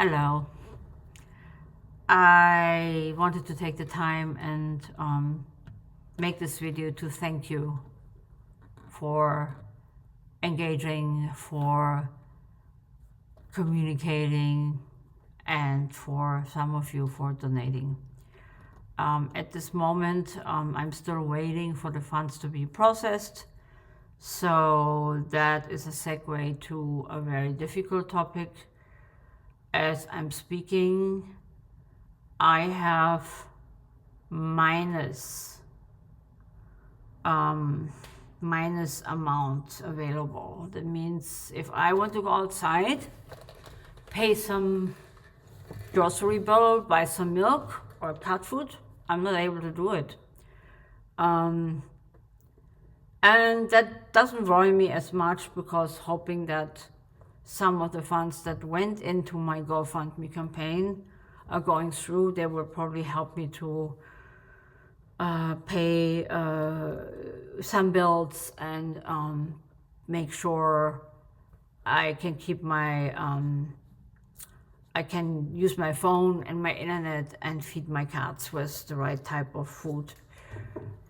Hello. I wanted to take the time and make this video to thank you for engaging, for communicating, and for some of you for donating. At this moment, I'm still waiting for the funds to be processed. So that is a segue to a very difficult topic. As I'm speaking, I have minus amount available. That means if I want to go outside, pay some grocery bill, buy some milk or cat food, I'm not able to do it. And that doesn't worry me as much, because hoping that some of the funds that went into my GoFundMe campaign are going through, they will probably help me to pay some bills and make sure I can keep my, I can use my phone and my internet and feed my cats with the right type of food.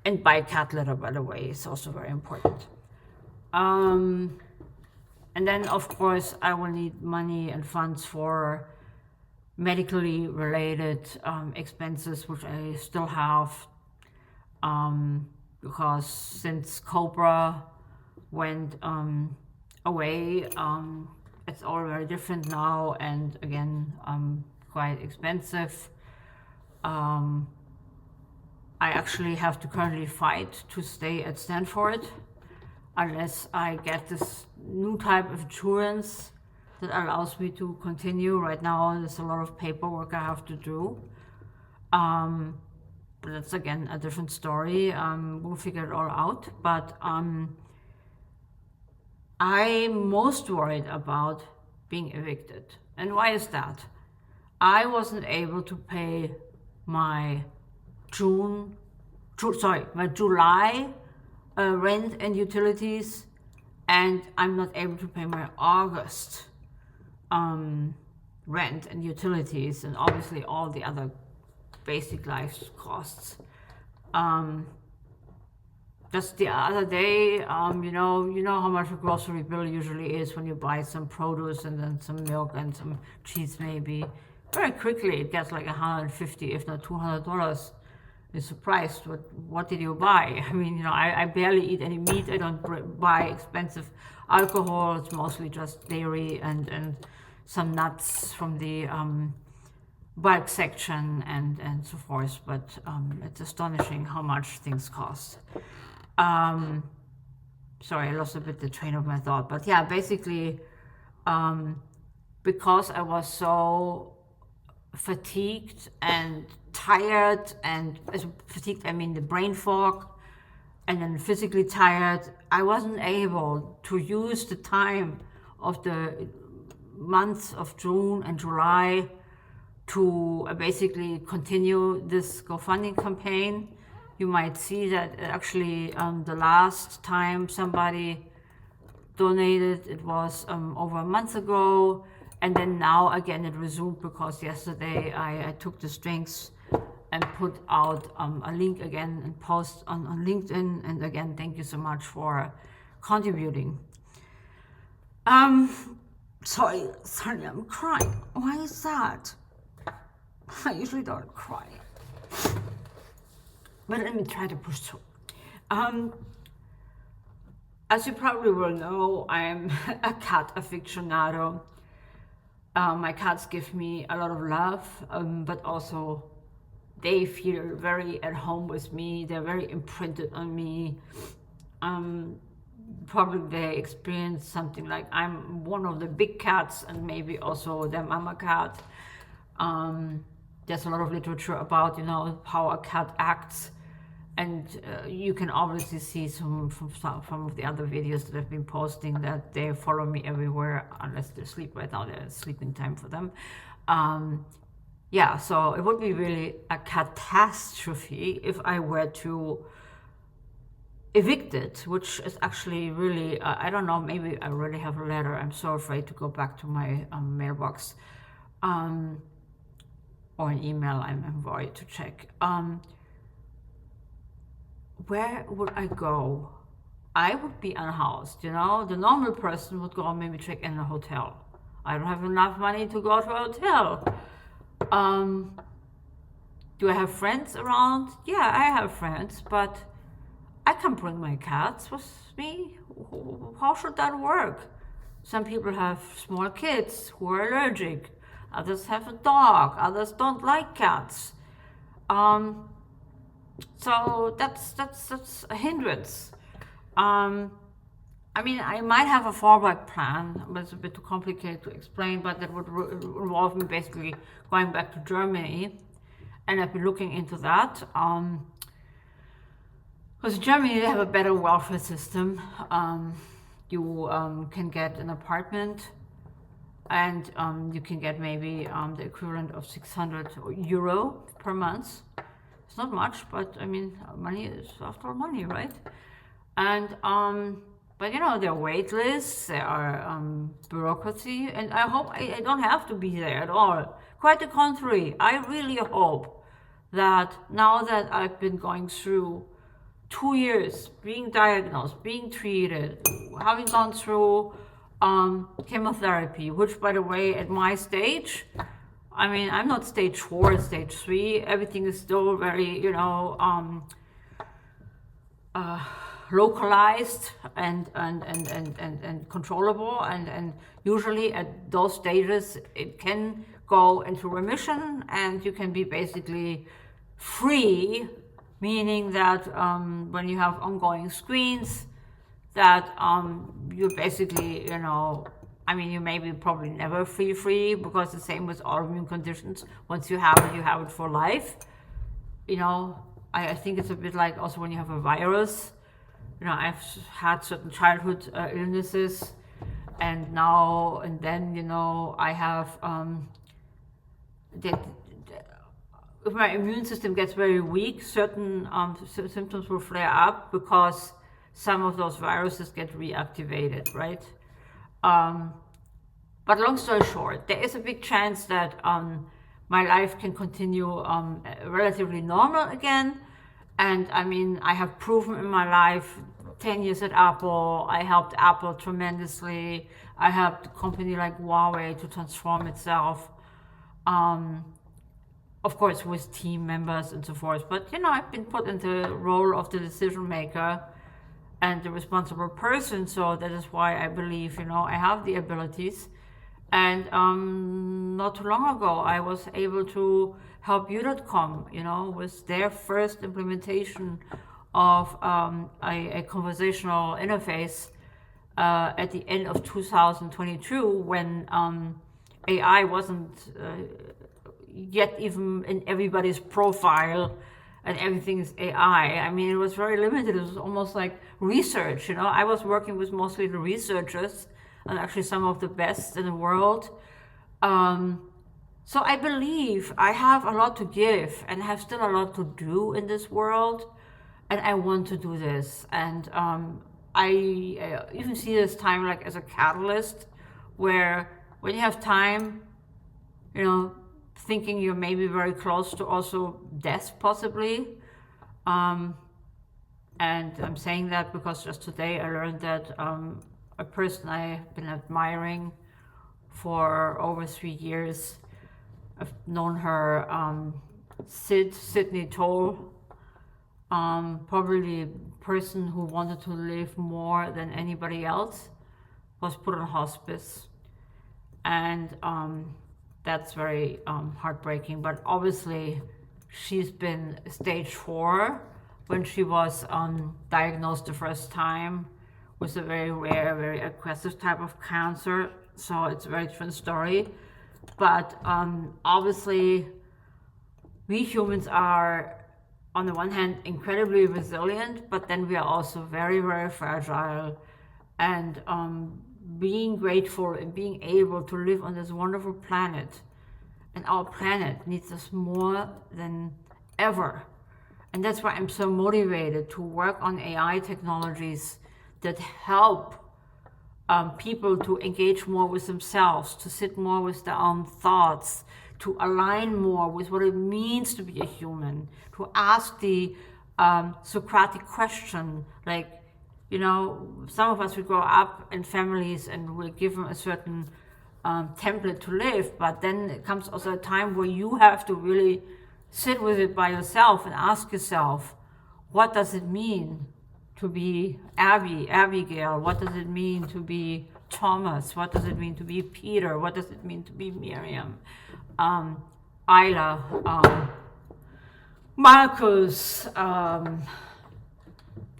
And buy cat litter, by the way, is also very important. And then, of course, I will need money and funds for medically related expenses, which I still have, because since Cobra went away, it's all very different now, and again, quite expensive. I actually have to currently fight to stay at Stanford unless I get this new type of insurance that allows me to continue. Right now, there's a lot of paperwork I have to do. But that's again a different story. We'll figure it all out. But I'm most worried about being evicted. And why is that? I wasn't able to pay my my July rent and utilities, and I'm not able to pay my August rent and utilities, and obviously all the other basic life costs. Just the other day, you know how much a grocery bill usually is when you buy some produce and then some milk and some cheese maybe. Very quickly it gets like $150, if not $200. You're surprised, what did you buy? I mean, I barely eat any meat. I don't buy expensive alcohol. It's mostly just dairy and some nuts from the bulk section and so forth. But it's astonishing how much things cost. Sorry, I lost a bit the train of my thought. But yeah, basically, because I was so fatigued and tired, and as fatigued I mean the brain fog, and then physically tired, I wasn't able to use the time of the months of June and July to basically continue this GoFundMe campaign. You might see that actually the last time somebody donated, it was over a month ago. And then now again it resumed, because yesterday I took the strings and put out a link again and post on LinkedIn. And again, thank you so much for contributing. Sorry, I'm crying. Why is that? I usually don't cry. But let me try to push through. As you probably will know, I'm a cat aficionado. My cats give me a lot of love, but also they feel very at home with me. They're very imprinted on me. Probably they experience something like I'm one of the big cats, and maybe also the mama cat. There's a lot of literature about, how a cat acts. And you can obviously see from some of the other videos that I've been posting that they follow me everywhere, unless they sleep right now. There's sleeping time for them. Yeah, so it would be really a catastrophe if I were to evict it, which is actually really, I don't know, maybe I already have a letter. I'm so afraid to go back to my mailbox. or an email I'm worried to check. Where would I go? I would be unhoused, you know. The normal person would go maybe check in a hotel. I don't have enough money to go to a hotel. Do I have friends around? Yeah, I have friends, but I can't bring my cats with me. How should that work? Some people have small kids who are allergic. Others have a dog. Others don't like cats. So that's a hindrance. I mean, I might have a fallback plan, but it's a bit too complicated to explain. But that would involve me basically going back to Germany, and I've been looking into that. Because in Germany they have a better welfare system. You can get an apartment, and you can get maybe the equivalent of 600 euro per month. It's not much, but I mean, money is after all money, right? And but you know, there are wait lists, there are bureaucracy, and I hope I don't have to be there at all. Quite the contrary, I really hope that now that I've been going through 2 years, being diagnosed, being treated, having gone through chemotherapy, which, by the way, at my stage, I mean, I'm not stage 4, stage 3. Everything is still very, you know, localized and controllable. And usually at those stages, it can go into remission, and you can be basically free, meaning that when you have ongoing screens, that you're basically, you know, I mean, you may be probably never free, because the same with autoimmune conditions. Once you have it for life. You know, I think it's a bit like also when you have a virus. You know, I've had certain childhood illnesses, and now and then, you know, I have if my immune system gets very weak, certain symptoms will flare up because some of those viruses get reactivated, right? But long story short, there is a big chance that my life can continue relatively normal again. And I mean, I have proven in my life, 10 years at Apple, I helped Apple tremendously. I helped a company like Huawei to transform itself. Of course, with team members and so forth. But, you know, I've been put in the role of the decision maker and the responsible person. So that is why I believe, you know, I have the abilities. And not too long ago, I was able to help U.com, you know, with their first implementation of a conversational interface at the end of 2022, when AI wasn't yet even in everybody's profile and everything is AI. I mean, it was very limited. It was almost like research, you know. I was working with mostly the researchers, and actually some of the best in the world. So I believe I have a lot to give and have still a lot to do in this world, and I want to do this. And I even see this time like as a catalyst, where when you have time, you know, thinking you're maybe very close to also death possibly. And I'm saying that because just today I learned that a person I've been admiring for over 3 years, I've known her, Sydney Toll, probably a person who wanted to live more than anybody else, was put on hospice. And that's very heartbreaking. But obviously, she's been stage 4 when she was diagnosed the first time with a very rare, very aggressive type of cancer. So it's a very different story. But obviously, we humans are, on the one hand, incredibly resilient, but then we are also very, very fragile. And being grateful and being able to live on this wonderful planet, and our planet needs us more than ever. And that's why I'm so motivated to work on AI technologies that help people to engage more with themselves, to sit more with their own thoughts, to align more with what it means to be a human, to ask the Socratic question, like, some of us, we grow up in families and we're given a certain template to live, but then it comes also a time where you have to really sit with it by yourself and ask yourself, what does it mean to be Abigail? What does it mean to be Thomas? What does it mean to be Peter? What does it mean to be Miriam? Isla, Marcus,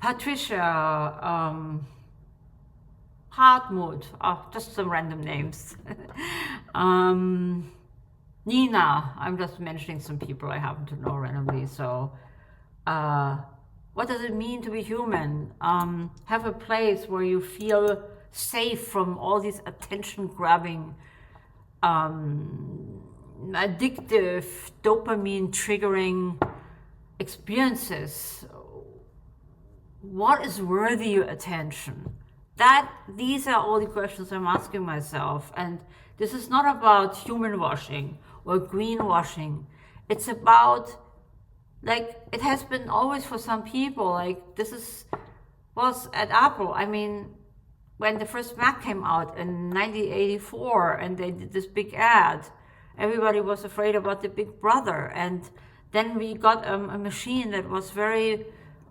Patricia, Hartmut, just some random names. Nina, I'm just mentioning some people I happen to know randomly. So, what does it mean to be human? Have a place where you feel safe from all these attention-grabbing, addictive, dopamine-triggering experiences. What is worthy your attention? These are all the questions I'm asking myself. And this is not about human washing or greenwashing. It's about, like, it has been always for some people, like, was at Apple. I mean, when the first Mac came out in 1984 and they did this big ad, everybody was afraid about the big brother. And then we got a machine that was very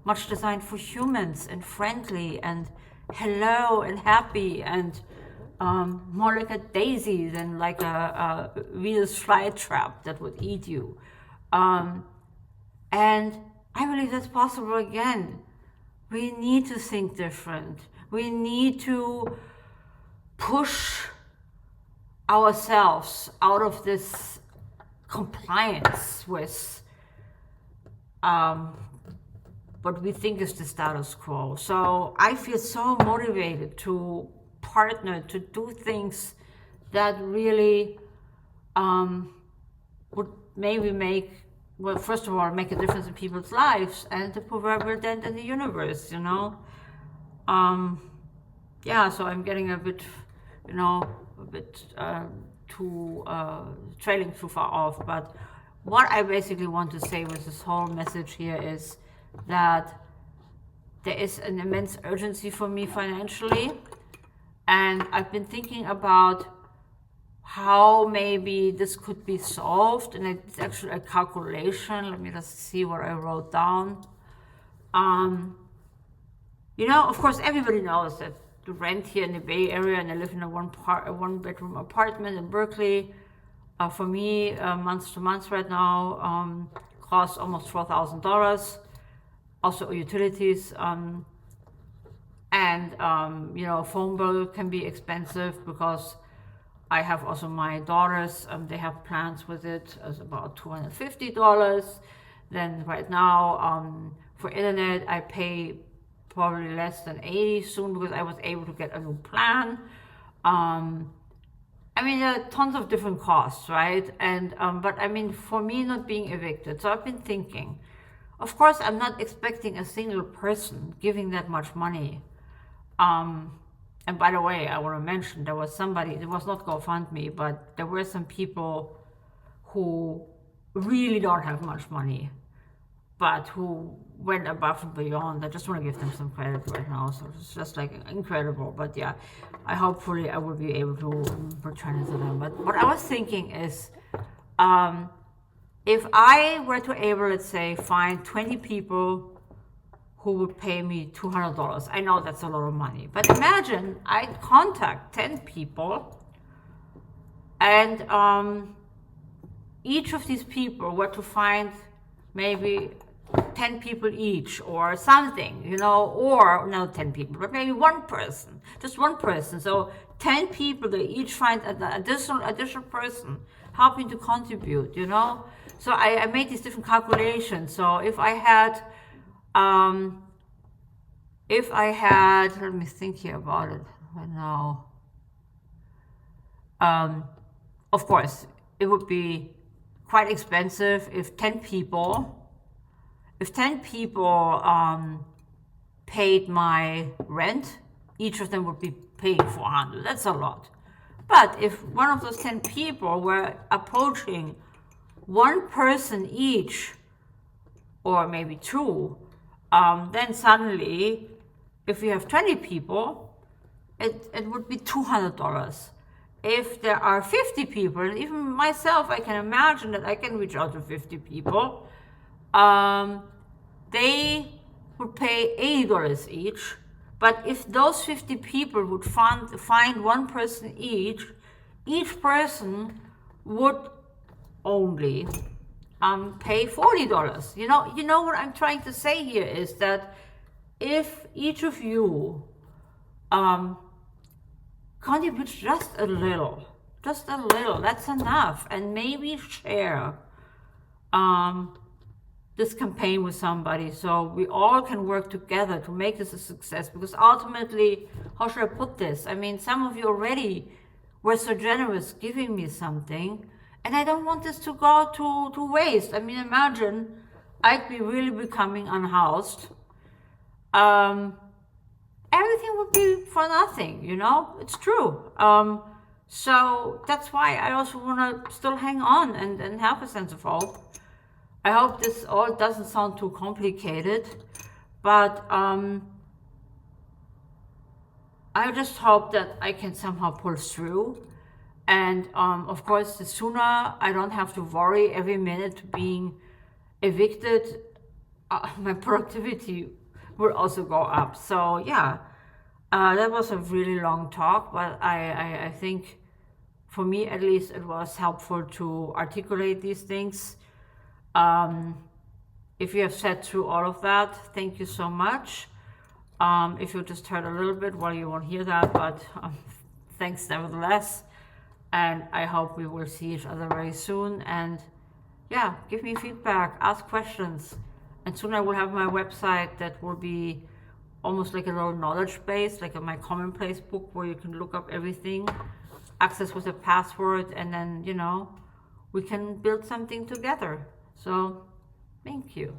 much designed for humans and friendly and hello and happy and more like a daisy than like a Venus flytrap that would eat you. And I believe that's possible again. We need to think different. We need to push ourselves out of this compliance with what we think is the status quo. So I feel so motivated to partner, to do things that really would maybe first of all, make a difference in people's lives and the proverbial dent in the universe, so I'm getting a bit too trailing too far off. But what I basically want to say with this whole message here is that there is an immense urgency for me financially, and I've been thinking about how maybe this could be solved, and it's actually a calculation. Let me just see what I wrote down. Of course, everybody knows that the rent here in the Bay Area, and I live in a one-bedroom apartment in Berkeley, for me, month to month right now, costs almost $4,000. Also utilities, and phone bill can be expensive because I have also my daughters, they have plans with it, as about $250. Then right now, for internet, I pay probably less than $80 soon because I was able to get a new plan. There are tons of different costs, right? And but for me, not being evicted, so I've been thinking, of course, I'm not expecting a single person giving that much money. And by the way, I want to mention, there was somebody, it was not GoFundMe, but there were some people who really don't have much money, but who went above and beyond. I just want to give them some credit right now. So it's just like incredible. But yeah, hopefully I will be able to return it to them. But what I was thinking is, if I were to able, let's say, find 20 people who would pay me $200, I know that's a lot of money, but imagine I'd contact 10 people, and each of these people were to find maybe 10 people each or something, or not 10 people, but maybe one person, just one person. So 10 people, they each find an additional person helping to contribute, So I made these different calculations. So if I had, let me think here about it right now. Of course, it would be quite expensive if 10 people paid my rent each of them would be paying 400. That's a lot. But if one of those 10 people were approaching one person each, or maybe two, then suddenly, if you have 20 people, it would be $200. If there are 50 people, and even myself, I can imagine that I can reach out to 50 people, they would pay $80 each. But if those 50 people would find one person each person would only pay $40. You know what I'm trying to say here is that if each of you contributes just a little, that's enough, and maybe share this campaign with somebody so we all can work together to make this a success. Because ultimately, how should I put this? I mean, some of you already were so generous giving me something, and I don't want this to go to waste. I mean, imagine I'd be really becoming unhoused. Everything would be for nothing, it's true. So that's why I also want to still hang on and have a sense of hope. I hope this all doesn't sound too complicated, but I just hope that I can somehow pull through. And of course, the sooner I don't have to worry every minute being evicted, my productivity will also go up. So yeah, that was a really long talk, but I think for me at least it was helpful to articulate these things. If you have sat through all of that, thank you so much. If you just heard a little bit, well, you won't hear that, but thanks nevertheless. And I hope we will see each other very soon. And yeah, give me feedback, ask questions. And soon I will have my website that will be almost like a little knowledge base, like my commonplace book where you can look up everything, access with a password, and then, we can build something together. So, thank you.